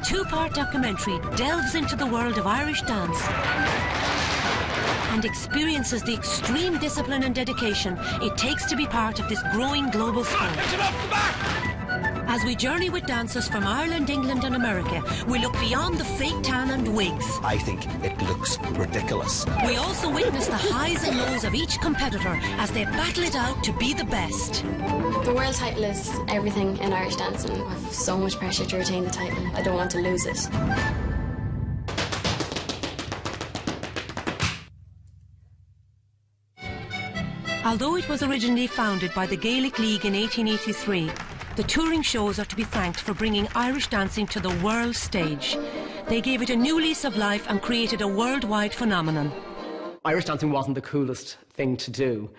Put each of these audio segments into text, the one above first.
two-part documentary delves into the world of Irish dance and experiences the extreme discipline and dedication it takes to be part of this growing global sport. As we journey with dancers from Ireland, England and America, we look beyond the fake tan and wigs. I think it looks ridiculous. We also witness the highs and lows of each competitor as they battle it out to be the best. The world title is everything in Irish dancing. I have so much pressure to retain the title. I don't want to lose it. Although it was originally founded by the Gaelic League in 1883, the touring shows are to be thanked for bringing Irish dancing to the world stage. They gave it a new lease of life and created a worldwide phenomenon. Irish dancing wasn't the coolest thing to do,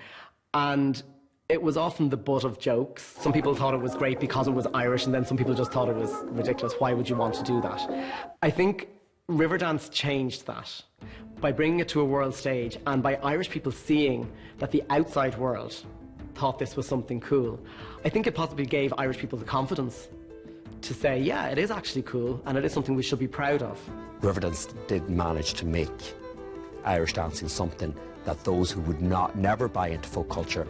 and it was often the butt of jokes. Some people thought it was great because it was Irish, and then some people just thought it was ridiculous. Why would you want to do that? I think Riverdance changed that by bringing it to a world stage and by Irish people seeing that the outside world thought this was something cool. I think it possibly gave Irish people the confidence to say, yeah, it is actually cool and it is something we should be proud of. Riverdance did manage to make Irish dancing something that those who would never buy into folk culture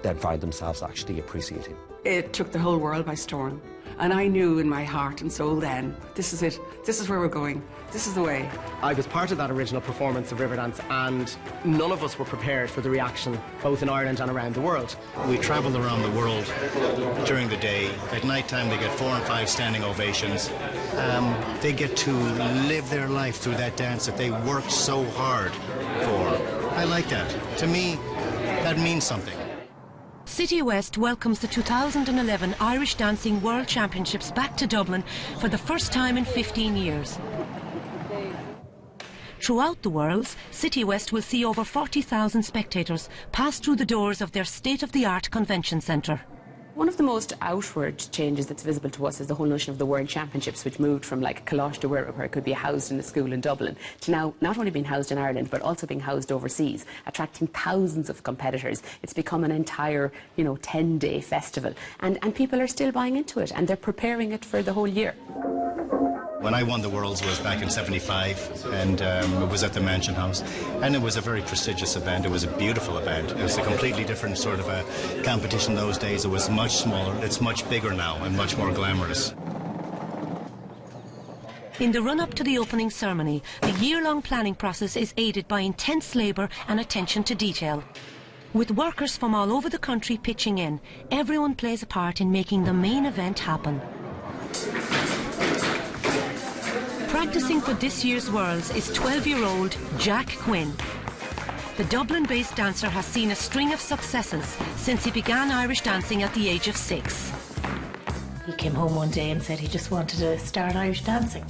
then find themselves actually appreciating. It took the whole world by storm. And I knew in my heart and soul then, this is it, this is where we're going, this is the way. I was part of that original performance of Riverdance and none of us were prepared for the reaction, both in Ireland and around the world. We travelled around the world during the day. At night time they get 4 and 5 standing ovations. They get to live their life through that dance that they worked so hard for. I like that. To me, that means something. City West welcomes the 2011 Irish Dancing World Championships back to Dublin for the first time in 15 years. Throughout the Worlds, City West will see over 40,000 spectators pass through the doors of their state-of-the-art convention centre. One of the most outward changes that's visible to us is the whole notion of the World Championships, which moved from like Colosh to where it could be housed in a school in Dublin, to now not only being housed in Ireland, but also being housed overseas, attracting thousands of competitors. It's become an entire, 10-day festival. And people are still buying into it, and they're preparing it for the whole year. When I won the Worlds was back in '75, and it was at the Mansion House, and it was a very prestigious event. It was a beautiful event. It was a completely different sort of a competition those days. It was much smaller. It's much bigger now and much more glamorous. In the run-up to the opening ceremony, the year-long planning process is aided by intense labour and attention to detail. With workers from all over the country pitching in, everyone plays a part in making the main event happen. Practising for this year's Worlds is 12-year-old Jack Quinn. The Dublin-based dancer has seen a string of successes since he began Irish dancing at the age of 6. He came home one day and said he just wanted to start Irish dancing.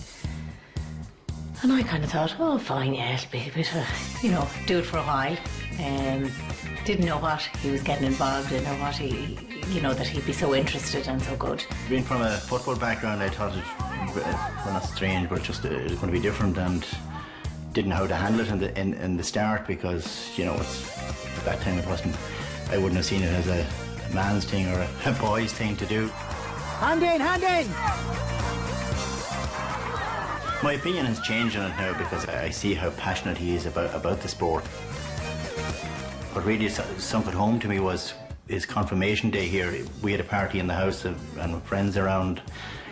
And I kind of thought, oh, fine, yeah, it'll be a bit of, do it for a while. Didn't know what he was getting involved in or what that he'd be so interested and so good. Being from a football background, I thought well, not strange, but just it was going to be different, and didn't know how to handle it in the start because at that time I wouldn't have seen it as a man's thing or a boy's thing to do. Hand in, hand in! My opinion has changed on it now because I see how passionate he is about the sport. What really sunk it home to me was his confirmation day here. We had a party in the house and friends around.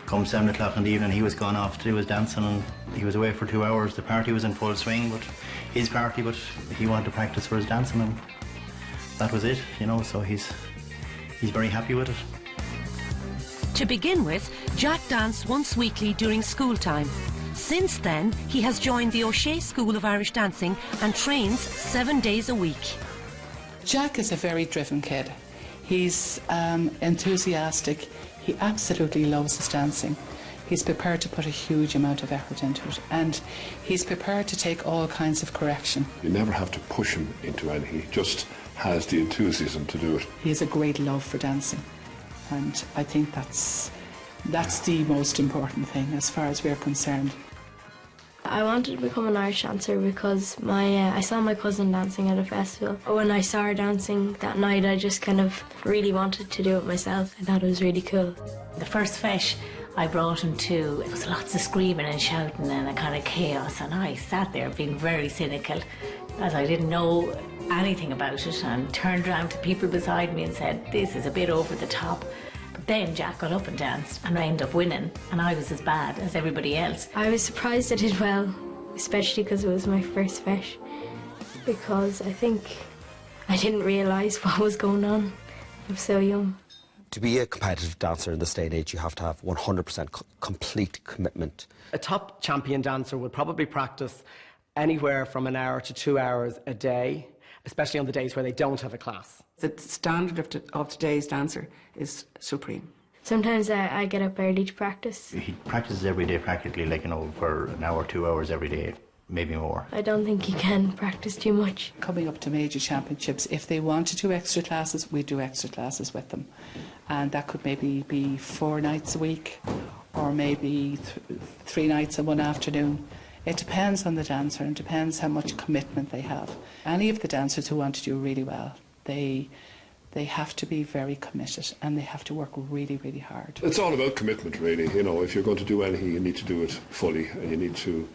Come 7 o'clock in the evening, he was gone off to do his dancing and he was away for 2 hours. The party was in full swing, but he wanted to practice for his dancing and that was it, so he's very happy with it. To begin with, Jack danced once weekly during school time. Since then, he has joined the O'Shea School of Irish Dancing and trains 7 days a week. Jack is a very driven kid. He's enthusiastic. He absolutely loves his dancing. He's prepared to put a huge amount of effort into it, and he's prepared to take all kinds of correction. You never have to push him into anything. He just has the enthusiasm to do it. He has a great love for dancing, and I think that's the most important thing as far as we're concerned. I wanted to become an Irish dancer because I saw my cousin dancing at a festival. When I saw her dancing that night, I just kind of really wanted to do it myself. I thought it was really cool. The first feis, I brought him to, it was lots of screaming and shouting and a kind of chaos, and I sat there being very cynical as I didn't know anything about it, and turned around to people beside me and said, this is a bit over the top. But then Jack got up and danced and I ended up winning, and I was as bad as everybody else. I was surprised I did well, especially because it was my first fesh, because I think I didn't realise what was going on. I was so young. To be a competitive dancer in this day and age, you have to have 100% complete commitment. A top champion dancer would probably practice anywhere from an hour to 2 hours a day, especially on the days where they don't have a class. The standard of today's dancer is supreme. Sometimes I get up early to practice. He practices every day practically, like, you know, for an hour, 2 hours every day, maybe more. I don't think you can practice too much. Coming up to major championships, if they want to do extra classes, we do extra classes with them. And that could maybe be 4 nights a week, or maybe 3 nights in one afternoon. It depends on the dancer and depends how much commitment they have. Any of the dancers who want to do really well, they have to be very committed and they have to work really, really hard. It's all about commitment, really. You know, if you're going to do anything, you need to do it fully, and you need to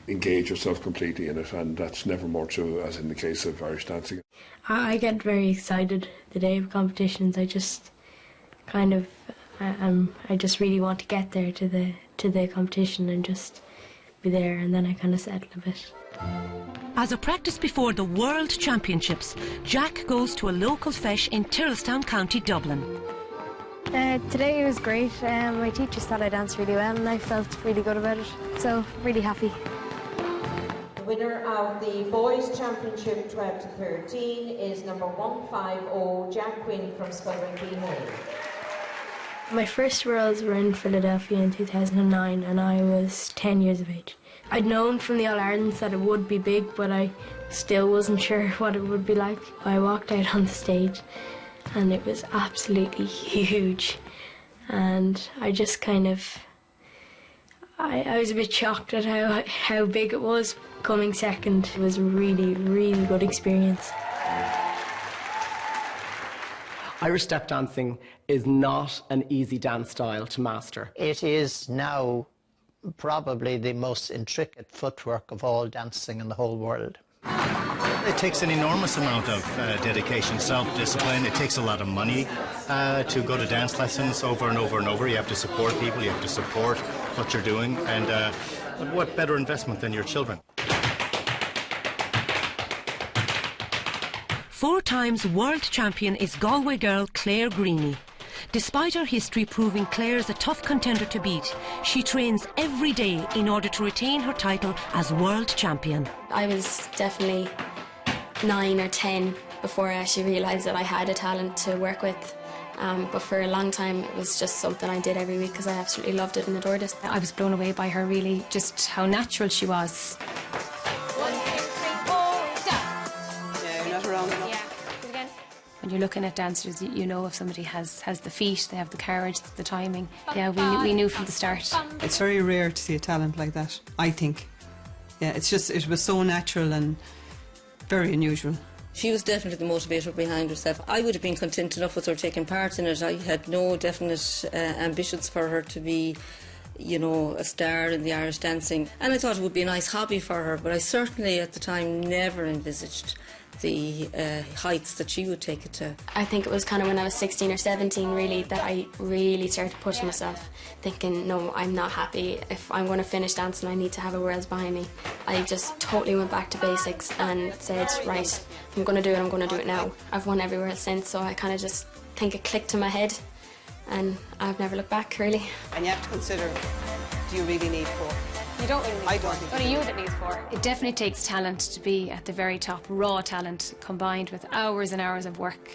engage yourself completely in it, and that's never more true as in the case of Irish dancing. I get very excited the day of competitions. I just kind of, I just really want to get there to the competition and just be there, and then I kind of settle a bit. As a practice before the World Championships, Jack goes to a local fesh in Tyrrellstown, County Dublin. Today it was great. My teacher thought I danced really well and I felt really good about it, so really happy. The winner of the Boys Championship 12 to 13 is number 150, Jack Quinn from Spelling Hay. My first Worlds were in Philadelphia in 2009 and I was 10 years of age. I'd known from the All-Irelands that it would be big, but I still wasn't sure what it would be like. I walked out on the stage and it was absolutely huge, and I just kind of, I was a bit shocked at how big it was. Coming second was a really, really good experience. Irish step dancing is not an easy dance style to master. It is now probably the most intricate footwork of all dancing in the whole world. It takes an enormous amount of dedication, self-discipline. It takes a lot of money to go to dance lessons over and over and over. You have to support people, you have to support what you're doing, and what better investment than your children? 4 times world champion is Galway girl Claire Greeny. Despite her history proving Claire's a tough contender to beat, she trains every day in order to retain her title as world champion. I was definitely 9 or 10 before I actually realised that I had a talent to work with. But for a long time it was just something I did every week because I absolutely loved it and adored it. I was blown away by her, really, just how natural she was. 1, 2, 3, 4, down. Yeah, you're not wrong enough. Yeah. Do it again. When you're looking at dancers, you know if somebody has the feet, they have the courage, the timing. Yeah, we knew from the start. It's very rare to see a talent like that, I think. Yeah, it's just, it was so natural and very unusual. She was definitely the motivator behind herself. I would have been content enough with her taking part in it. I had no definite ambitions for her to be, you know, a star in the Irish dancing. And I thought it would be a nice hobby for her, but I certainly at the time never envisaged the heights that she would take it to. I think it was kind of when I was 16 or 17 really that I really started pushing myself, thinking, no, I'm not happy. If I'm going to finish dancing, I need to have a Worlds behind me. I just totally went back to basics and said, right, if I'm going to do it, I'm going to do it now. I've won everywhere since, so I kind of just think it clicked in my head and I've never looked back, really. And you have to consider, do you really need 4? You don't really need I don't think Only you that needs 4. It definitely takes talent to be at the very top, raw talent combined with hours and hours of work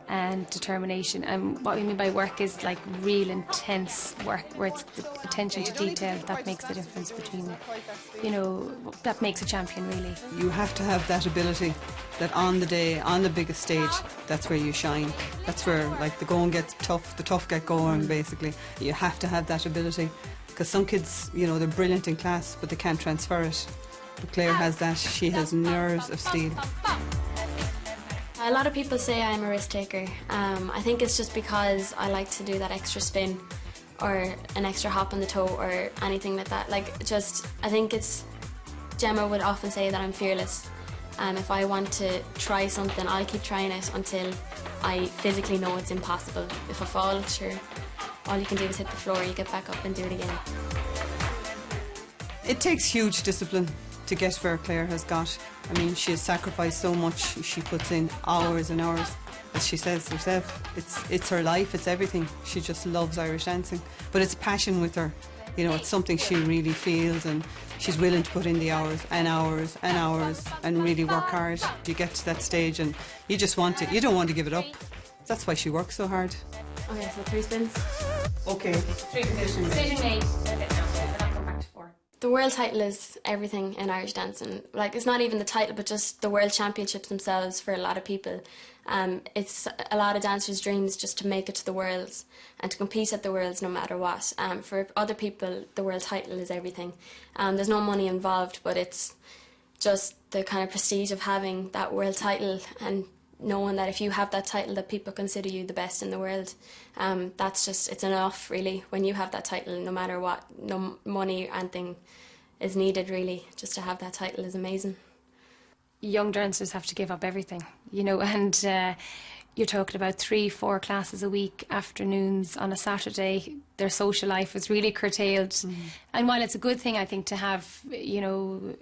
and determination. And what we mean by work is like real intense work where it's the attention to detail that makes the difference between, you know, that makes a champion really. You have to have that ability that on the day, on the biggest stage, that's where you shine. That's where like the going gets tough, the tough get going basically. You have to have that ability. Because some kids, you know, they're brilliant in class, but they can't transfer it. But Claire has that. She has nerves of steel. A lot of people say I'm a risk taker. I think it's just because I like to do that extra spin. or an extra hop on the toe or anything like that. Like, just, I think it's, Gemma would often say that I'm fearless. If I want to try something, I'll keep trying it until I physically know it's impossible. If I fall, sure, all you can do is hit the floor, you get back up and do it again. It takes huge discipline to get where Claire has got. I mean, she has sacrificed so much. She puts in hours and hours. As she says herself, it's her life, it's everything. She just loves Irish dancing. But it's passion with her. You know, it's something she really feels, and she's willing to put in the hours and hours and hours and really work hard. You get to that stage and you just want it. You don't want to give it up. That's why she works so hard. Okay, so 3 spins. Okay. 3 positions. Decision made. The world title is everything in Irish dancing. Like, it's not even the title, but just the world championships themselves for a lot of people. It's a lot of dancers' dreams just to make it to the Worlds and to compete at the Worlds no matter what. For other people, the world title is everything. There's no money involved, but it's just the kind of prestige of having that world title and knowing that if you have that title that people consider you the best in the world. That's just, it's enough really when you have that title, no matter what, no money or anything is needed really. Just to have that title is amazing. Young dancers have to give up everything, you know, and you're talking about 3-4 classes a week, afternoons on a Saturday. Their social life is really curtailed. And while it's a good thing, I think, to have, you know,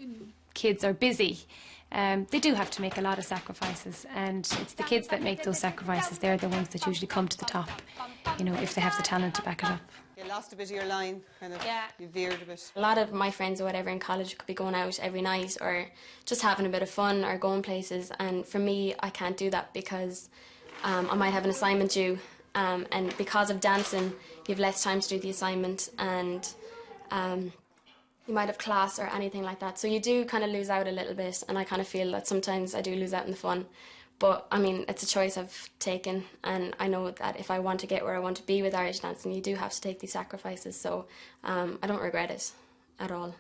kids are busy, they do have to make a lot of sacrifices, and it's the kids that make those sacrifices. They're the ones that usually come to the top, you know, if they have the talent to back it up. You lost a bit of your line, kind of. Yeah. You veered a bit. A lot of my friends or whatever in college could be going out every night or just having a bit of fun or going places, and for me, I can't do that because I might have an assignment due, and because of dancing, you have less time to do the assignment, and you might have class or anything like that. So you do kind of lose out a little bit, and I kind of feel that sometimes I do lose out in the fun. But, I mean, it's a choice I've taken, and I know that if I want to get where I want to be with Irish dancing, you do have to take these sacrifices, so I don't regret it at all.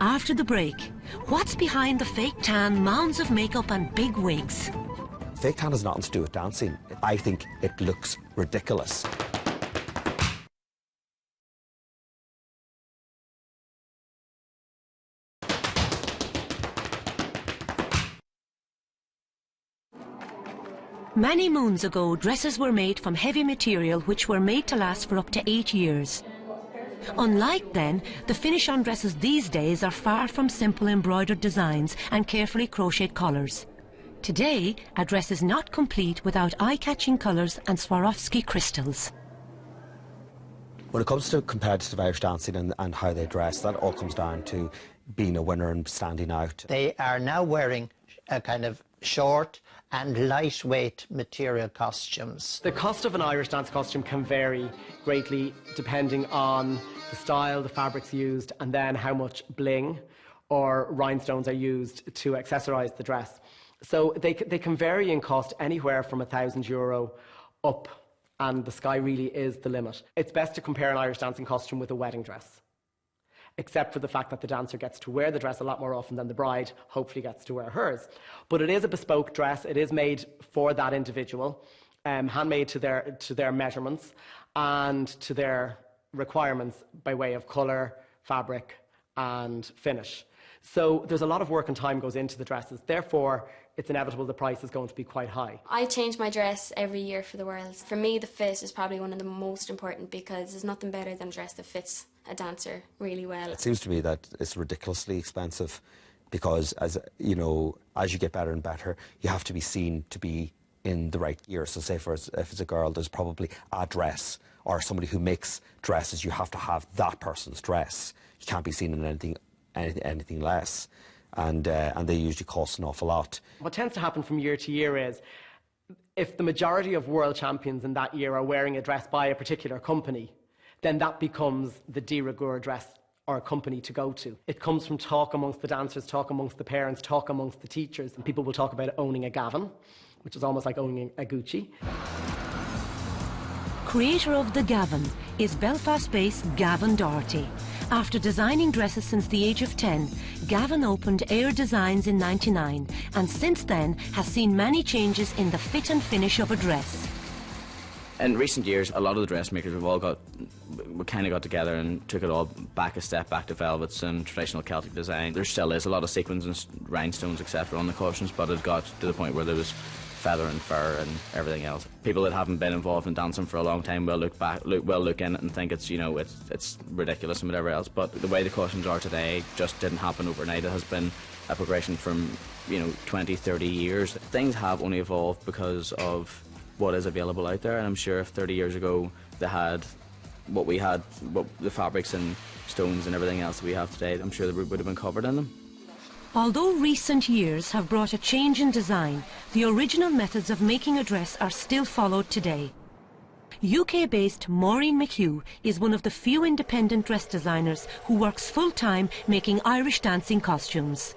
After the break, what's behind the fake tan, mounds of makeup and big wigs? Fake tan has nothing to do with dancing. I think it looks ridiculous. Many moons ago, dresses were made from heavy material which were made to last for up to 8 years. Unlike then, the finish on dresses these days are far from simple embroidered designs and carefully crocheted collars. Today, a dress is not complete without eye-catching colours and Swarovski crystals. When it comes to competitive Irish dancing and how they dress, that all comes down to being a winner and standing out. They are now wearing a kind of short and lightweight material costumes. The cost of an Irish dance costume can vary greatly depending on the style, the fabrics used, and then how much bling or rhinestones are used to accessorise the dress. So they can vary in cost anywhere from €1,000 up, and the sky really is the limit. It's best to compare an Irish dancing costume with a wedding dress, except for the fact that the dancer gets to wear the dress a lot more often than the bride hopefully gets to wear hers. But it is a bespoke dress. It is made for that individual, handmade to their measurements and to their requirements by way of colour, fabric and finish. So there's a lot of work and time goes into the dresses. Therefore, it's inevitable the price is going to be quite high. I change my dress every year for the Worlds. For me, the fit is probably one of the most important because there's nothing better than a dress that fits a dancer really well. It seems to me that it's ridiculously expensive because, as you know, as you get better and better, you have to be seen to be in the right gear. So say if it's a girl, there's probably a dress, or somebody who makes dresses, you have to have that person's dress. You can't be seen in anything less. And they usually cost an awful lot. What tends to happen from year to year is if the majority of world champions in that year are wearing a dress by a particular company, then that becomes the de rigueur dress or a company to go to. It comes from talk amongst the dancers, talk amongst the parents, talk amongst the teachers, and people will talk about owning a Gavin, which is almost like owning a Gucci. Creator of the Gavin is Belfast-based Gavin Doherty. After designing dresses since the age of 10, Gavin opened Air Designs in '99 and since then has seen many changes in the fit and finish of a dress. In recent years, a lot of the dressmakers we kind of got together and took it all back a step, back to velvets and traditional Celtic design. There still is a lot of sequins and rhinestones, etc. on the costumes, but it got to the point where there was feather and fur and everything else. People that haven't been involved in dancing for a long time will look in it and think it's, you know, it's ridiculous and whatever else. But the way the costumes are today just didn't happen overnight. It has been a progression from, you know, 20, 30 years. Things have only evolved because of what is available out there, and I'm sure if 30 years ago they had what we had, the fabrics and stones and everything else that we have today, I'm sure they would have been covered in them. Although recent years have brought a change in design, the original methods of making a dress are still followed today. UK-based Maureen McHugh is one of the few independent dress designers who works full-time making Irish dancing costumes.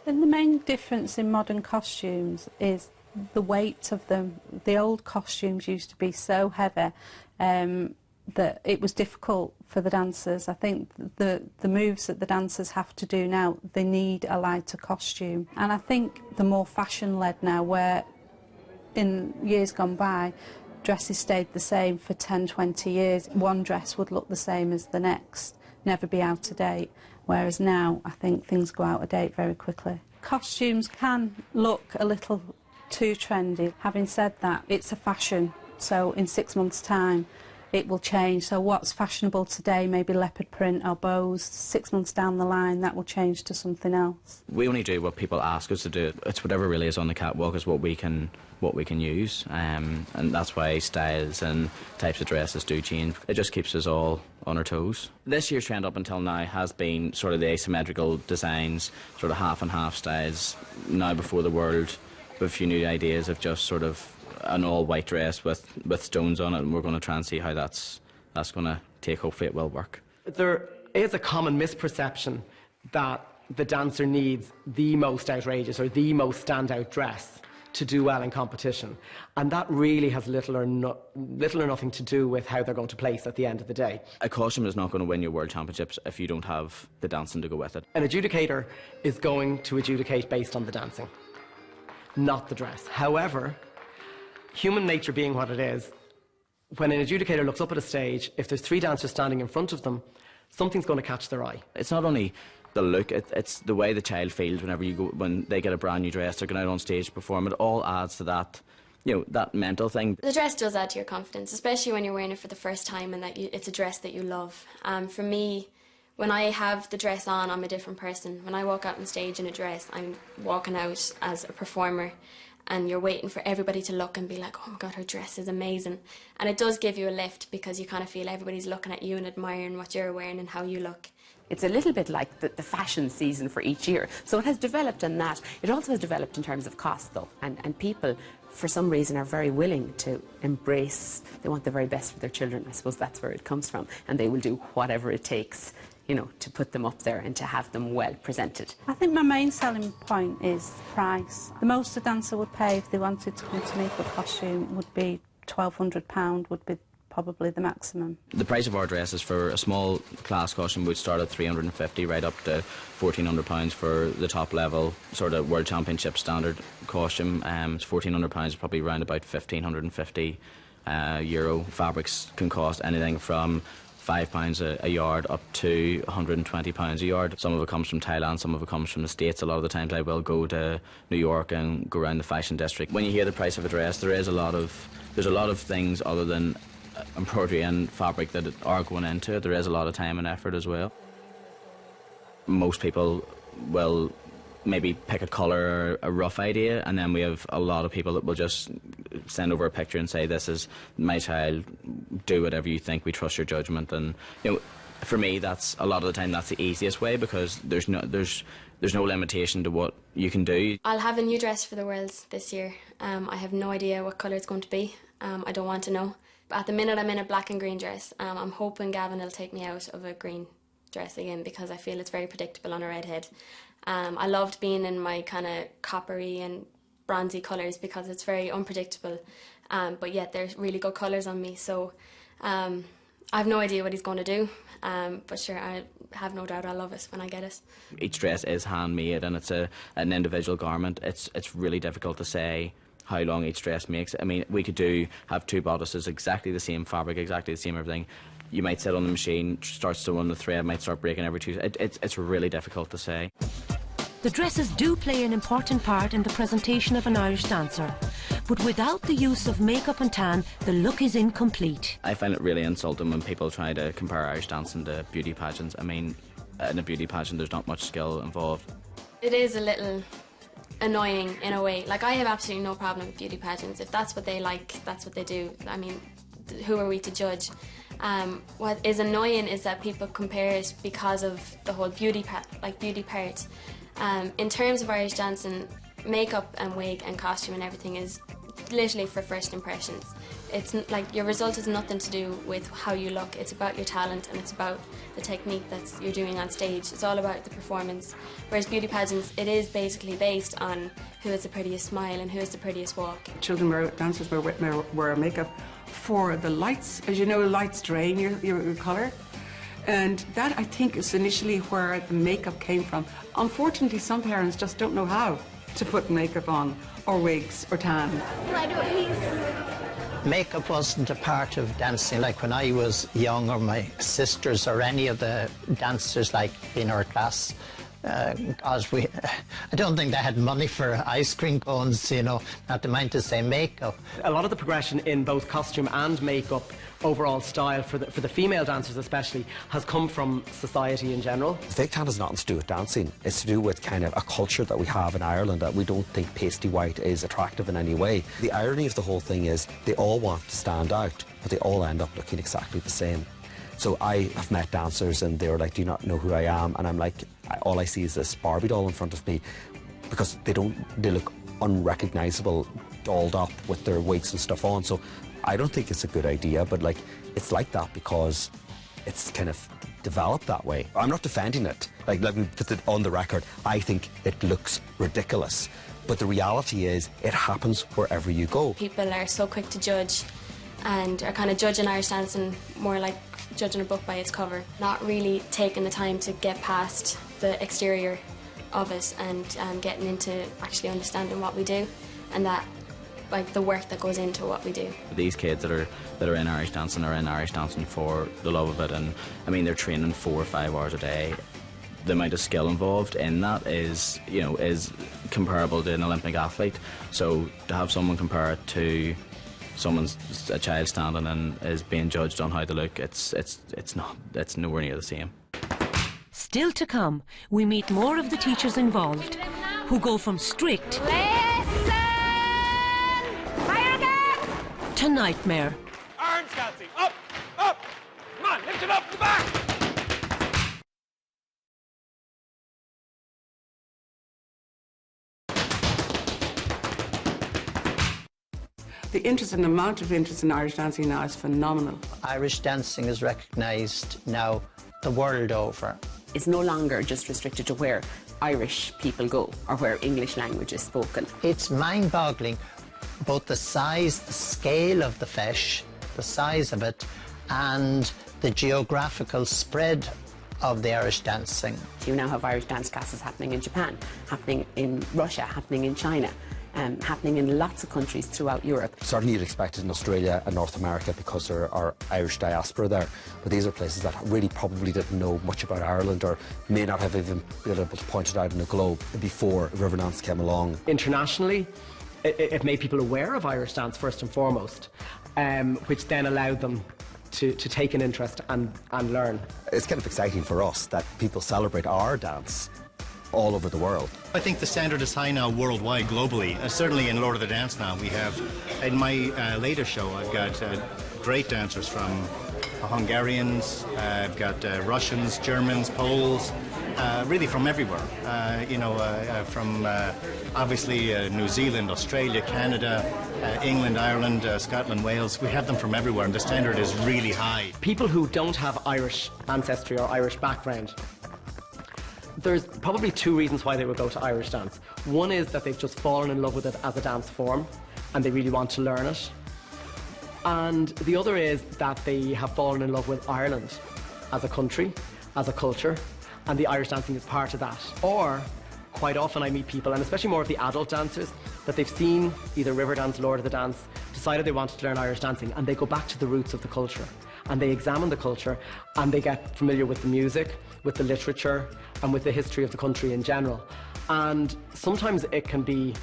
And the main difference in modern costumes is the weight of them. The old costumes used to be so heavy that it was difficult for the dancers. I think the moves that the dancers have to do now, they need a lighter costume. And I think they're more fashion-led now, where in years gone by, dresses stayed the same for 10, 20 years. One dress would look the same as the next, never be out of date. Whereas now, I think things go out of date very quickly. Costumes can look a little too trendy. Having said that, it's a fashion, so in 6 months' time it will change. So what's fashionable today, maybe leopard print or bows, 6 months down the line that will change to something else. We only do what people ask us to do. It's whatever really is on the catwalk is what we can use, and that's why styles and types of dresses do change. It just keeps us all on our toes. This year's trend up until now has been sort of the asymmetrical designs, sort of half and half styles. Now before the world, with a few new ideas of just sort of an all-white dress with stones on it, and we're going to try and see how that's going to take. Hopefully it will work. There is a common misperception that the dancer needs the most outrageous or the most standout dress to do well in competition, and that really has little or nothing to do with how they're going to place at the end of the day. A costume is not going to win your world championships if you don't have the dancing to go with it. An adjudicator is going to adjudicate based on the dancing, not the dress. However, human nature being what it is, when an adjudicator looks up at a stage, if there's 3 dancers standing in front of them, something's going to catch their eye. It's not only the look, it's the way the child feels when they get a brand new dress, they're going out on stage to perform. It all adds to that, you know, that mental thing. The dress does add to your confidence, especially when you're wearing it for the first time and that it's a dress that you love. For me, when I have the dress on, I'm a different person. When I walk out on stage in a dress, I'm walking out as a performer, and you're waiting for everybody to look and be like, oh my God, her dress is amazing. And it does give you a lift because you kind of feel everybody's looking at you and admiring what you're wearing and how you look. It's a little bit like the fashion season for each year. So it has developed in that. It also has developed in terms of cost, though. And people, for some reason, are very willing to embrace, they want the very best for their children. I suppose that's where it comes from. And they will do whatever it takes, you know, to put them up there and to have them well presented. I think my main selling point is price. The most a dancer would pay if they wanted to come to me for a costume would be £1,200, would be probably the maximum. The price of our dresses for a small class costume would start at £350 right up to £1,400 for the top level sort of World Championship standard costume. It's £1,400, probably around about €1,550. Fabrics can cost anything from £5 a yard up to £120 a yard. Some of it comes from Thailand, some of it comes from the States. A lot of the times I will go to New York and go around the fashion district. When you hear the price of a dress, there's a lot of things other than embroidery and fabric that are going into it. There is a lot of time and effort as well. Most people will maybe pick a colour or a rough idea, and then we have a lot of people that will just send over a picture and say, this is my child, do whatever you think, we trust your judgment. And you know, for me, that's a lot of the time that's the easiest way, because there's no limitation to what you can do. I'll have a new dress for the Worlds this year. I have no idea what colour it's going to be. I don't want to know. But at the minute I'm in a black and green dress. I'm hoping Gavin will take me out of a green dress again, because I feel it's very predictable on a red head. I loved being in my kind of coppery and bronzy colours because it's very unpredictable, but yet there's really good colours on me. So I have no idea what he's going to do, but sure, I have no doubt I'll love it when I get it. Each dress is handmade and it's an individual garment. It's really difficult to say how long each dress makes. I mean, we could have two bodices, exactly the same fabric, exactly the same everything. You might sit on the machine, starts to run, the thread might start breaking every 2 seconds. It's really difficult to say. The dresses do play an important part in the presentation of an Irish dancer, but without the use of makeup and tan, the look is incomplete. I find it really insulting when people try to compare Irish dancing to beauty pageants. I mean, in a beauty pageant there's not much skill involved. It is a little annoying in a way. Like, I have absolutely no problem with beauty pageants. If that's what they like, that's what they do. I mean, who are we to judge? What is annoying is that people compare it because of the whole beauty part. In terms of Irish dancing, makeup and wig and costume and everything is literally for first impressions. It's like your result has nothing to do with how you look. It's about your talent and it's about the technique that you're doing on stage. It's all about the performance. Whereas beauty pageants, it is basically based on who has the prettiest smile and who has the prettiest walk. Dancers wear makeup for the lights. As you know, lights drain your colour. And that, I think, is initially where the makeup came from. Unfortunately, some parents just don't know how to put makeup on, or wigs, or tan. Makeup wasn't a part of dancing. Like when I was young, or my sisters, or any of the dancers like in our class, because I don't think they had money for ice cream cones, you know, not to mind to say makeup. A lot of the progression in both costume and makeup, overall style for the female dancers especially, has come from society in general. Fake tan has nothing to do with dancing. It's to do with kind of a culture that we have in Ireland, that we don't think pasty white is attractive in any way. The irony of the whole thing is they all want to stand out, but they all end up looking exactly the same. So I have met dancers and they were like, do you not know who I am? And I'm like, all I see is this Barbie doll in front of me, because they look unrecognisable, dolled up with their wigs and stuff on. So I don't think it's a good idea, but like, it's like that because it's kind of developed that way. I'm not defending it. Like, let me put it on the record. I think it looks ridiculous. But the reality is, it happens wherever you go. People are so quick to judge and are kind of judging Irish dancing more like judging a book by its cover, not really taking the time to get past the exterior of it and getting into actually understanding what we do and that, like, the work that goes into what we do. These kids that are in Irish dancing are in Irish dancing for the love of it, and I mean, they're training 4 or 5 hours a day. The amount of skill involved in that is comparable to an Olympic athlete. So to have someone compare it to a child standing and is being judged on how they look, it's nowhere near the same. Still to come, we meet more of the teachers involved, who go from strict to nightmare. Arms, Kelsey, up, up! Come on, lift it up the back! The amount of interest in Irish dancing now is phenomenal. Irish dancing is recognised now the world over. It's no longer just restricted to where Irish people go or where English language is spoken. It's mind-boggling, both the size, the scale of the feis, the size of it, and the geographical spread of the Irish dancing. You now have Irish dance classes happening in Japan, happening in Russia, happening in China. Happening in lots of countries throughout Europe. Certainly you'd expect it in Australia and North America because there are Irish diaspora there, but these are places that really probably didn't know much about Ireland or may not have even been able to point it out in a globe before Riverdance came along. Internationally, it made people aware of Irish dance first and foremost, which then allowed them to take an interest and learn. It's kind of exciting for us that people celebrate our dance all over the world. I think the standard is high now worldwide, globally. Certainly in Lord of the Dance now, we have, in my latest show, I've got great dancers from Hungarians, I've got Russians, Germans, Poles, really from everywhere. From obviously New Zealand, Australia, Canada, England, Ireland, Scotland, Wales. We have them from everywhere, and the standard is really high. People who don't have Irish ancestry or Irish background, there's probably 2 reasons why they would go to Irish dance. One is that they've just fallen in love with it as a dance form and they really want to learn it. And the other is that they have fallen in love with Ireland as a country, as a culture, and the Irish dancing is part of that. Or quite often I meet people, and especially more of the adult dancers, that they've seen either Riverdance, Lord of the Dance, decided they wanted to learn Irish dancing, and they go back to the roots of the culture. And they examine the culture, and they get familiar with the music, with the literature, and with the history of the country in general. And sometimes it can be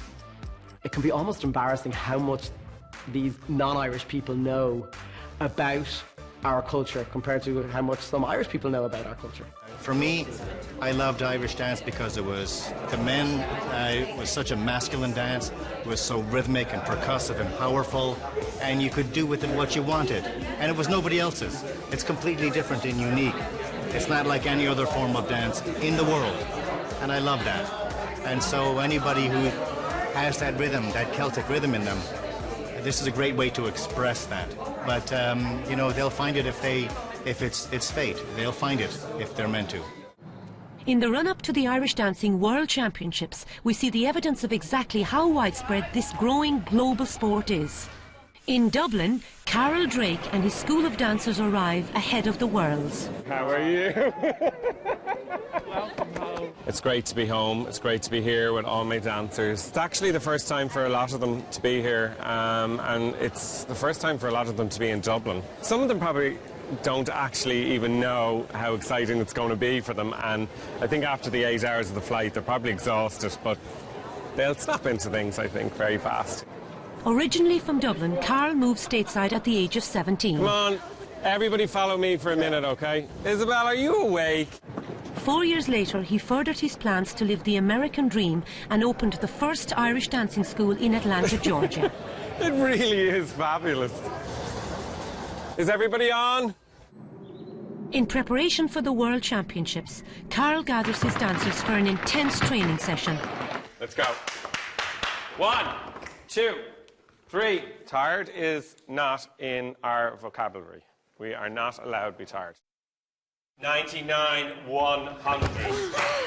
almost embarrassing how much these non-Irish people know about our culture compared to how much some Irish people know about our culture. For me, I loved Irish dance because it was, the men, it was such a masculine dance. It was so rhythmic and percussive and powerful, and you could do with it what you wanted. And it was nobody else's. It's completely different and unique. It's not like any other form of dance in the world, and I love that. And so anybody who has that rhythm, that Celtic rhythm in them, this is a great way to express that. But you know, they'll find it if it's fate. They'll find it if they're meant to. In the run-up to the Irish Dancing World Championships, we see the evidence of exactly how widespread this growing global sport is. In Dublin, Karl Drake and his school of dancers arrive ahead of the worlds. How are you? It's great to be home. It's great to be here with all my dancers. It's actually the first time for a lot of them to be here, and it's the first time for a lot of them to be in Dublin. Some of them probably don't actually even know how exciting it's going to be for them, and I think after the 8 hours of the flight they're probably exhausted, but they'll snap into things, I think, very fast. Originally from Dublin, Karl moved stateside at the age of 17. Come on, everybody follow me for a minute, okay? Isabel, are you awake? 4 years later, he furthered his plans to live the American dream and opened the first Irish dancing school in Atlanta, Georgia. It really is fabulous. Is everybody on? In preparation for the World Championships, Karl gathers his dancers for an intense training session. Let's go. 1, 2, 3. Tired is not in our vocabulary. We are not allowed to be tired. 99, 100.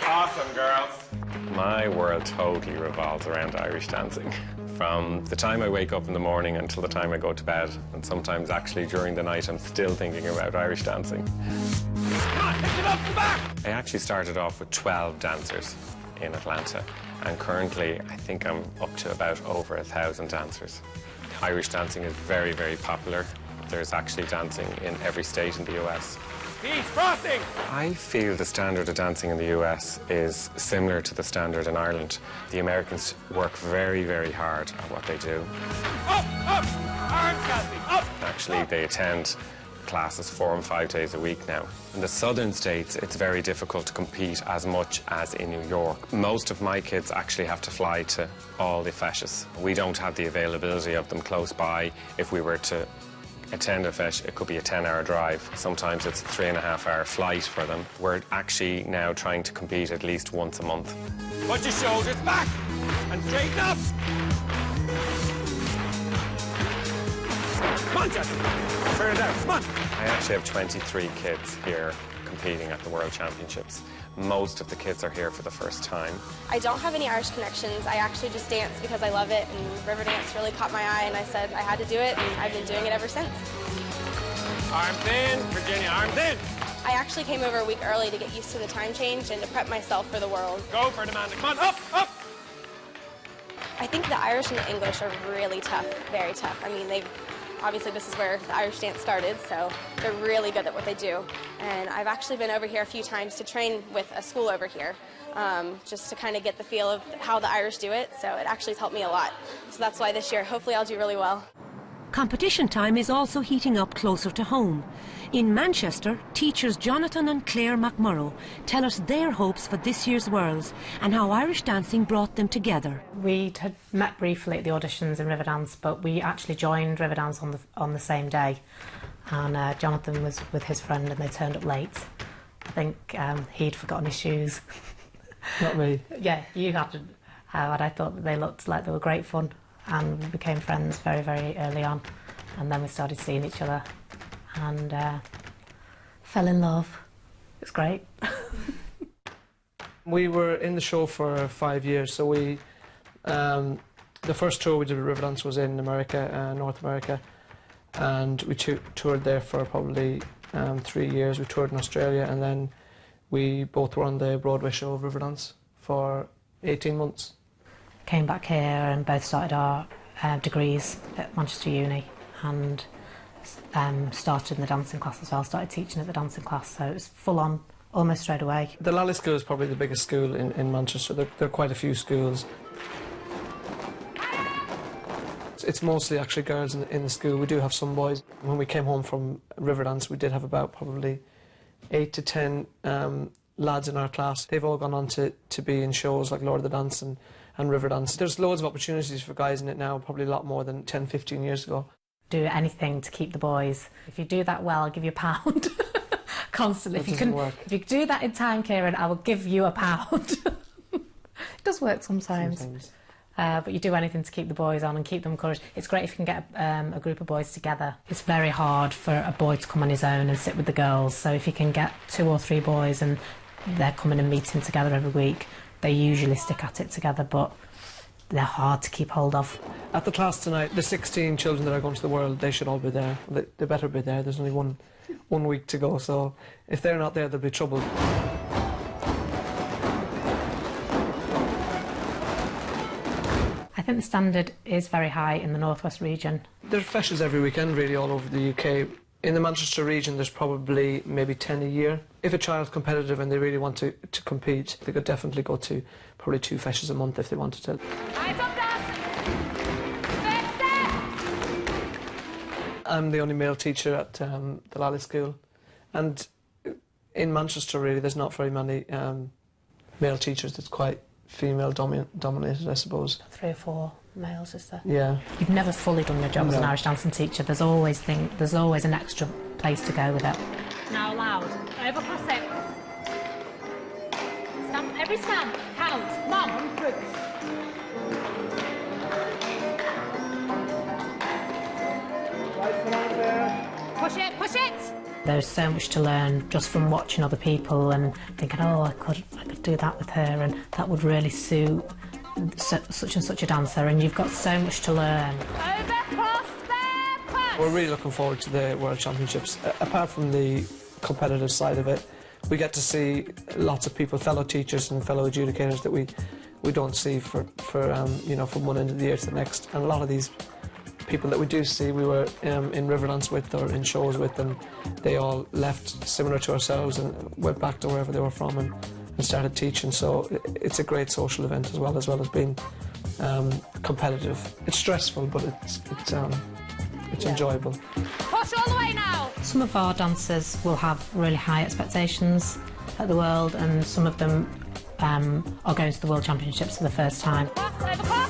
Awesome, girls. My world totally revolves around Irish dancing. From the time I wake up in the morning until the time I go to bed, and sometimes actually during the night I'm still thinking about Irish dancing. Come on, lift it up the back! I actually started off with 12 dancers in Atlanta, and currently I think I'm up to about over 1,000 dancers. Irish dancing is very, very popular. There's actually dancing in every state in the US. Speed crossing! I feel the standard of dancing in the US is similar to the standard in Ireland. The Americans work very, very hard at what they do. Up, up! Arms dancing, up! Actually, they attend classes 4 and 5 days a week now. In the southern states, it's very difficult to compete as much as in New York. Most of my kids actually have to fly to all the feshes. We don't have the availability of them close by. If we were to attend a fesh, it could be a 10-hour drive. Sometimes it's a 3.5-hour flight for them. We're actually now trying to compete at least once a month. Put your shoulders back and straighten up. Come on, Jesse. Turn it out. Come on. I actually have 23 kids here competing at the World Championships. Most of the kids are here for the first time. I don't have any Irish connections. I actually just dance because I love it, and Riverdance really caught my eye, and I said I had to do it, and I've been doing it ever since. Arms in, Virginia, arms in. I actually came over a week early to get used to the time change and to prep myself for the World. Go for it, Amanda. Come on, up, up. I think the Irish and the English are really tough, very tough. I mean, obviously this is where the Irish dance started, so they're really good at what they do. And I've actually been over here a few times to train with a school over here, just to kind of get the feel of how the Irish do it, so it actually has helped me a lot. So that's why this year, hopefully I'll do really well. Competition time is also heating up closer to home. In Manchester, teachers Jonathan and Claire McMurrow tell us their hopes for this year's Worlds and how Irish dancing brought them together. We had met briefly at the auditions in Riverdance, but we actually joined Riverdance on the same day. And Jonathan was with his friend and they turned up late. I think he'd forgotten his shoes. Not me. Yeah, you had to. And I thought that they looked like they were great fun, and we became friends very, very early on. And then we started seeing each other and fell in love. It was great. We were in the show for 5 years, so we the first tour we did with Riverdance was in America, North America, and we toured there for probably 3 years. We toured in Australia, and then we both were on the Broadway show of Riverdance for 18 months. Came back here and both started our degrees at Manchester Uni, and started in the dancing class as well, started teaching at the dancing class, so it was full on almost straight away. The Lally School is probably the biggest school in Manchester. There are quite a few schools. It's mostly actually girls in the school. We do have some boys. When we came home from Riverdance, we did have about probably 8 to 10 lads in our class. They've all gone on to be in shows like Lord of the Dance and Riverdance. There's loads of opportunities for guys in it now, probably a lot more than 10, 15 years ago. Do anything to keep the boys. If you do that well, I'll give you £1. Constantly. That doesn't work. If you do that in time, Kieran, I will give you £1. It does work sometimes. But you do anything to keep the boys on and keep them encouraged. It's great if you can get a group of boys together. It's very hard for a boy to come on his own and sit with the girls, so if you can get 2 or 3 boys and they're coming and meeting together every week, they usually stick at it together, but they're hard to keep hold of. At the class tonight, the 16 children that are going to the World, they should all be there. They better be there. There's only one week to go, so if they're not there, there'll be trouble. I think the standard is very high in the Northwest region. There's feshes every weekend, really, all over the UK. In the Manchester region, there's probably maybe 10 a year. If a child's competitive and they really want to compete, they could definitely go to probably 2 feshes a month if they wanted to. I'm the only male teacher at the Lally School, and in Manchester, really, there's not very many male teachers. It's quite female dominated, I suppose. 3 or 4 males, is there? Yeah. You've never fully done your job as an Irish dancing teacher. There's always an extra place to go with it. Now loud. Over cross it. Stamp, every stamp counts. Mum, on through. Push it, push it! There's so much to learn just from watching other people and thinking, oh, I could do that with her, and that would really suit such and such a dancer, and you've got so much to learn. Over, cross, there, push! We're really looking forward to the World Championships. Apart from the competitive side of it, we get to see lots of people, fellow teachers and fellow adjudicators that we don't see for you know, from one end of the year to the next, and a lot of these people that we do see, we were in Riverdance with or in shows with, and they all left similar to ourselves and went back to wherever they were from and started teaching. So it's a great social event as well as being competitive. It's stressful, but it's enjoyable. Push all the way now! Some of our dancers will have really high expectations at the World, and some of them are going to the World Championships for the first time. Cross, over cross!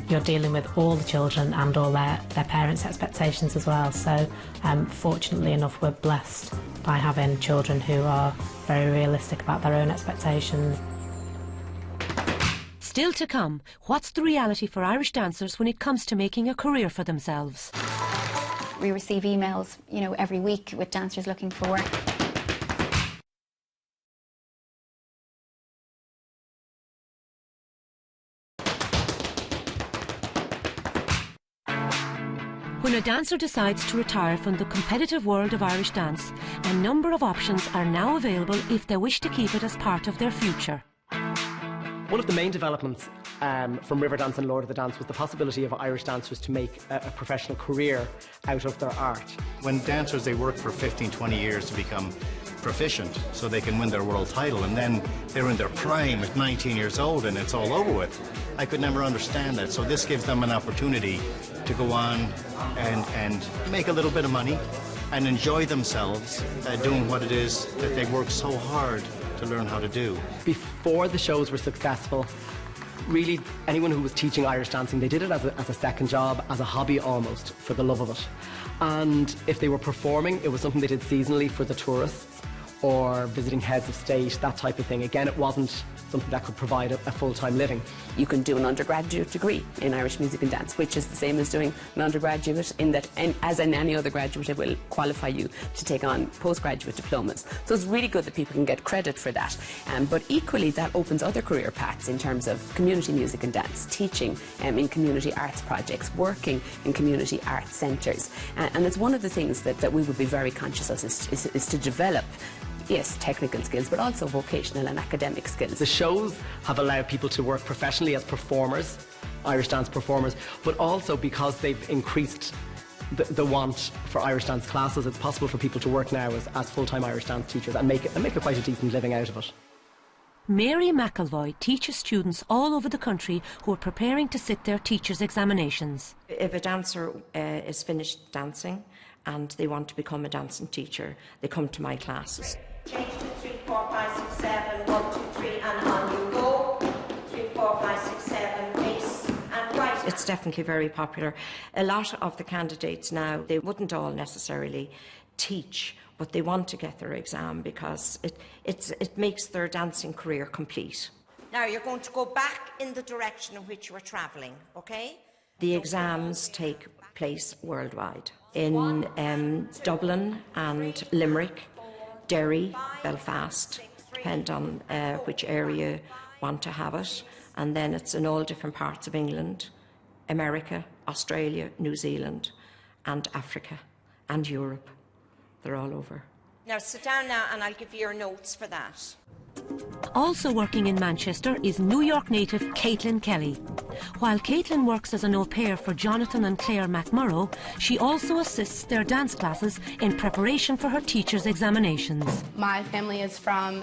You're dealing with all the children and all their parents' expectations as well, so fortunately enough we're blessed by having children who are very realistic about their own expectations. Still to come, what's the reality for Irish dancers when it comes to making a career for themselves? We receive emails, you know, every week with dancers looking for work. When a dancer decides to retire from the competitive world of Irish dance, a number of options are now available if they wish to keep it as part of their future. One of the main developments from Riverdance and Lord of the Dance was the possibility of Irish dancers to make a professional career out of their art. When dancers, they work for 15, 20 years to become proficient so they can win their world title, and then they're in their prime at 19 years old and it's all over with. I could never understand that, so this gives them an opportunity to go on and make a little bit of money and enjoy themselves doing what it is that they work so hard to learn how to do. Before the shows were successful, really anyone who was teaching Irish dancing, they did it as a second job, as a hobby almost, for the love of it. And if they were performing, it was something they did seasonally for the tourists, or visiting heads of state, that type of thing. Again, it wasn't something that could provide a full-time living. You can do an undergraduate degree in Irish music and dance, which is the same as doing an undergraduate, in that, and as in any other graduate, it will qualify you to take on postgraduate diplomas. So it's really good that people can get credit for that. But equally, that opens other career paths in terms of community music and dance, teaching in community arts projects, working in community arts centres. And it's one of the things that we would be very conscious of is to develop, yes, technical skills, but also vocational and academic skills. The shows have allowed people to work professionally as performers, Irish dance performers, but also because they've increased the want for Irish dance classes, it's possible for people to work now as full-time Irish dance teachers and make it quite a decent living out of it. Mary McElvoy teaches students all over the country who are preparing to sit their teachers' examinations. If a dancer is finished dancing and they want to become a dancing teacher, they come to my classes. Change to 3, 4, 5, 6, 7, 1, 2, 3, and on you go. 3, 4, 5, 6, 7, bass and right. It's definitely very popular. A lot of the candidates now, they wouldn't all necessarily teach, but they want to get their exam because it makes their dancing career complete. Now you're going to go back in the direction in which you were travelling, okay? The exams take place worldwide in Dublin and Limerick, Derry, Belfast, depend on which area you want to have it. And then it's in all different parts of England, America, Australia, New Zealand, and Africa, and Europe. They're all over. Now sit down now and I'll give you your notes for that. Also working in Manchester is New York native Caitlin Kelly. While Caitlin works as an au pair for Jonathan and Claire McMurrow, she also assists their dance classes in preparation for her teacher's examinations. My family is from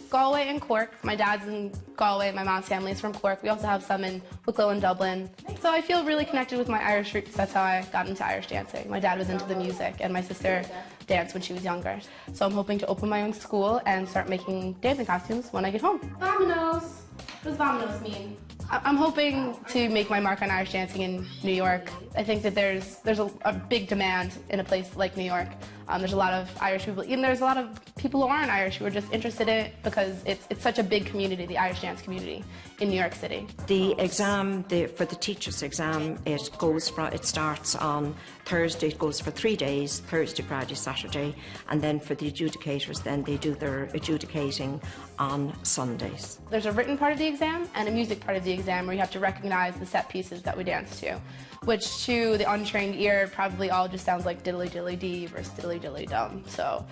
Galway and Cork. My dad's in Galway, my mom's family is from Cork. We also have some in Wicklow and Dublin. So I feel really connected with my Irish roots. That's how I got into Irish dancing. My dad was into the music and my sister danced when she was younger. So I'm hoping to open my own school and start making dancing costumes when I get home. Vamonos! What does vamonos mean? I'm hoping to make my mark on Irish dancing in New York. I think that there's a big demand in a place like New York. There's a lot of Irish people, and there's a lot of people who aren't Irish who are just interested in it because it's such a big community, the Irish dance community in New York City. The exam, for the teacher's exam, it starts on Thursday. It goes for 3 days, Thursday, Friday, Saturday, and then for the adjudicators, then they do their adjudicating on Sundays. There's a written part of the exam and a music part of the exam where you have to recognize the set pieces that we dance to, which to the untrained ear probably all just sounds like diddly diddly dee versus diddly diddly dum. So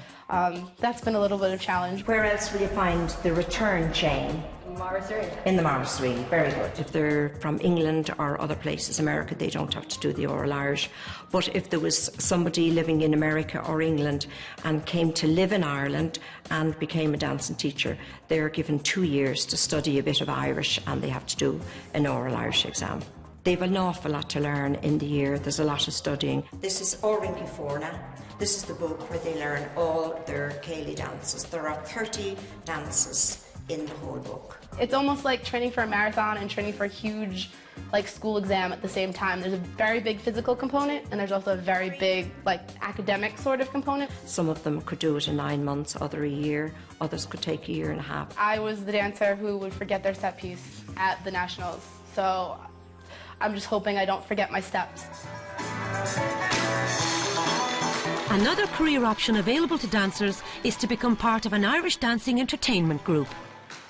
that's been a little bit of a challenge. Where else will you find the return chain? In the Morris Reel, very good. If they're from England or other places, America, they don't have to do the oral Irish. But if there was somebody living in America or England and came to live in Ireland and became a dancing teacher, they're given 2 years to study a bit of Irish and they have to do an oral Irish exam. They've an awful lot to learn in the year. There's a lot of studying. This is Orinky Forna. This is the book where they learn all their Cayley dances. There are 30 dances in the whole book. It's almost like training for a marathon and training for a huge school exam at the same time. There's a very big physical component and there's also a very big academic sort of component. Some of them could do it in 9 months, other a year, others could take a year and a half. I was the dancer who would forget their set piece at the Nationals, so I'm just hoping I don't forget my steps. Another career option available to dancers is to become part of an Irish dancing entertainment group.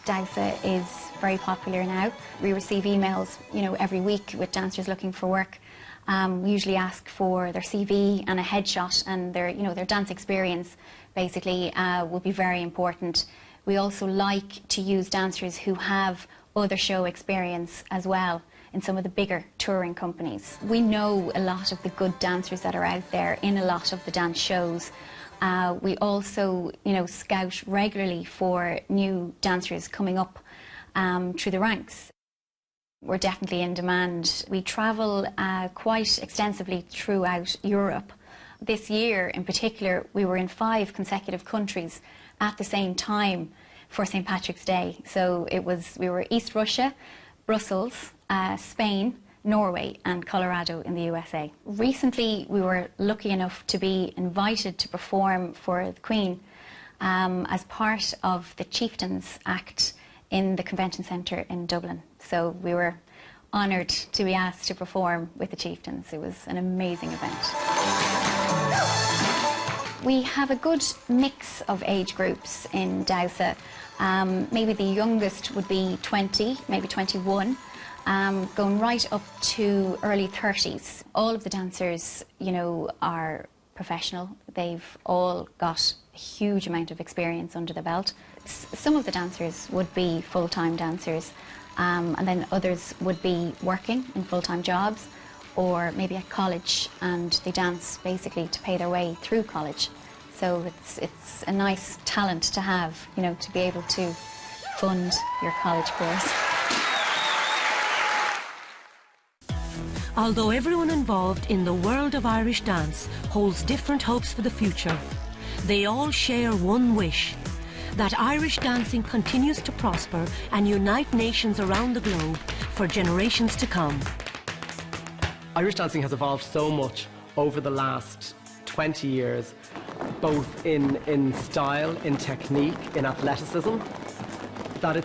DAGSA is very popular now. We receive emails, every week with dancers looking for work. We usually ask for their CV and a headshot, and their dance experience basically will be very important. We also like to use dancers who have other show experience as well in some of the bigger touring companies. We know a lot of the good dancers that are out there in a lot of the dance shows. We also, scout regularly for new dancers coming up through the ranks. We're definitely in demand. We travel quite extensively throughout Europe. This year in particular, we were in 5 consecutive countries at the same time for St. Patrick's Day. So we were East Russia, Brussels, Spain, Norway and Colorado in the USA. Recently we were lucky enough to be invited to perform for the Queen as part of the Chieftains Act in the Convention Centre in Dublin. So we were honoured to be asked to perform with the Chieftains. It was an amazing event. We have a good mix of age groups in Dowsa. Maybe the youngest would be 20, maybe 21, going right up to early 30s. All of the dancers, you know, are professional. They've all got a huge amount of experience under the belt. Some of the dancers would be full-time dancers, and then others would be working in full-time jobs, or maybe at college, and they dance basically to pay their way through college. So it's a nice talent to have, you know, to be able to fund your college course. Although everyone involved in the world of Irish dance holds different hopes for the future, they all share one wish: that Irish dancing continues to prosper and unite nations around the globe for generations to come. Irish dancing has evolved so much over the last 20 years, both in style, in technique, in athleticism, that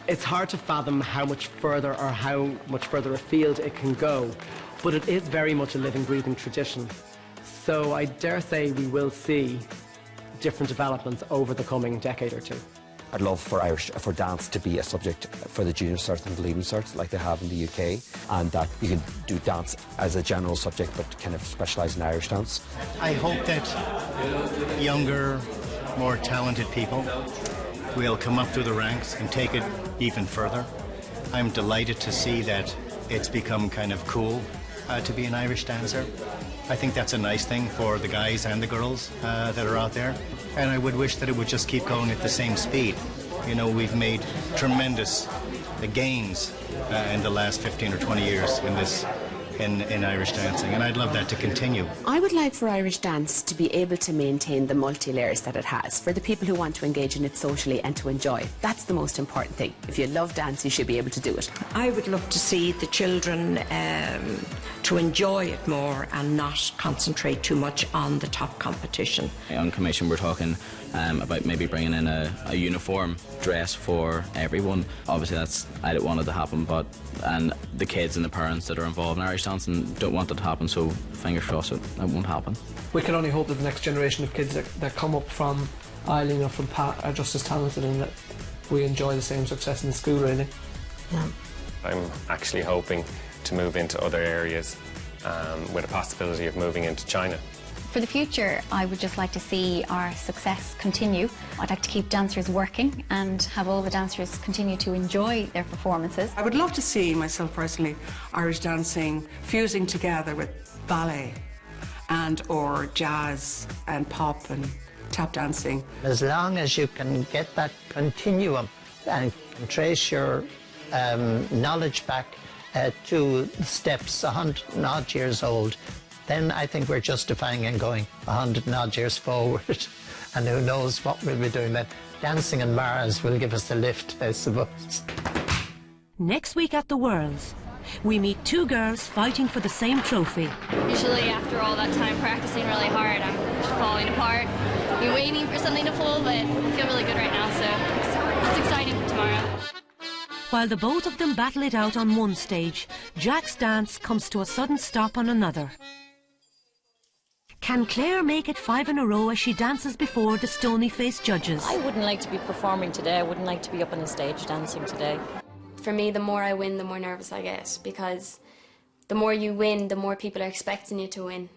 it's hard to fathom how much further or how much further afield it can go, but it is very much a living, breathing tradition. So I dare say we will see different developments over the coming decade or two. I'd love for dance to be a subject for the junior cert and the leaving cert like they have in the UK, and that you can do dance as a general subject but kind of specialise in Irish dance. I hope that younger, more talented people will come up through the ranks and take it even further. I'm delighted to see that it's become kind of cool to be an Irish dancer. I think that's a nice thing for the guys and the girls that are out there. And I would wish that it would just keep going at the same speed. You know, we've made tremendous gains in the last 15 or 20 years in Irish dancing, and I'd love that to continue. I would like for Irish dance to be able to maintain the multi-layers that it has, for the people who want to engage in it socially and to enjoy it. That's the most important thing. If you love dance, you should be able to do it. I would love to see the children to enjoy it more and not concentrate too much on the top competition. On commission, we're talking about maybe bringing in a uniform dress for everyone. Obviously I don't want it to happen, and the kids and the parents that are involved in Irish dancing don't want it to happen, so fingers crossed it won't happen. We can only hope that the next generation of kids that come up from Eileen or from Pat are just as talented, and that we enjoy the same success in the school, really. Yeah. I'm actually hoping to move into other areas with a possibility of moving into China. For the future, I would just like to see our success continue. I'd like to keep dancers working and have all the dancers continue to enjoy their performances. I would love to see, myself personally, Irish dancing fusing together with ballet or jazz and pop and tap dancing. As long as you can get that continuum and can trace your knowledge back to steps 100 and odd years old, then I think we're justifying and going 100 and odd years forward. And who knows what we'll be doing then. Dancing on Mars will give us a lift, I suppose. Next week at the Worlds, we meet two girls fighting for the same trophy. Usually after all that time practicing really hard, I'm just falling apart. I'm waiting for something to fall, but I feel really good right now, so it's exciting for tomorrow. While the both of them battle it out on one stage, Jack's dance comes to a sudden stop on another. Can Claire make it 5 in a row as she dances before the stony-faced judges? I wouldn't like to be performing today. I wouldn't like to be up on the stage dancing today. For me, the more I win, the more nervous I get, because the more you win, the more people are expecting you to win.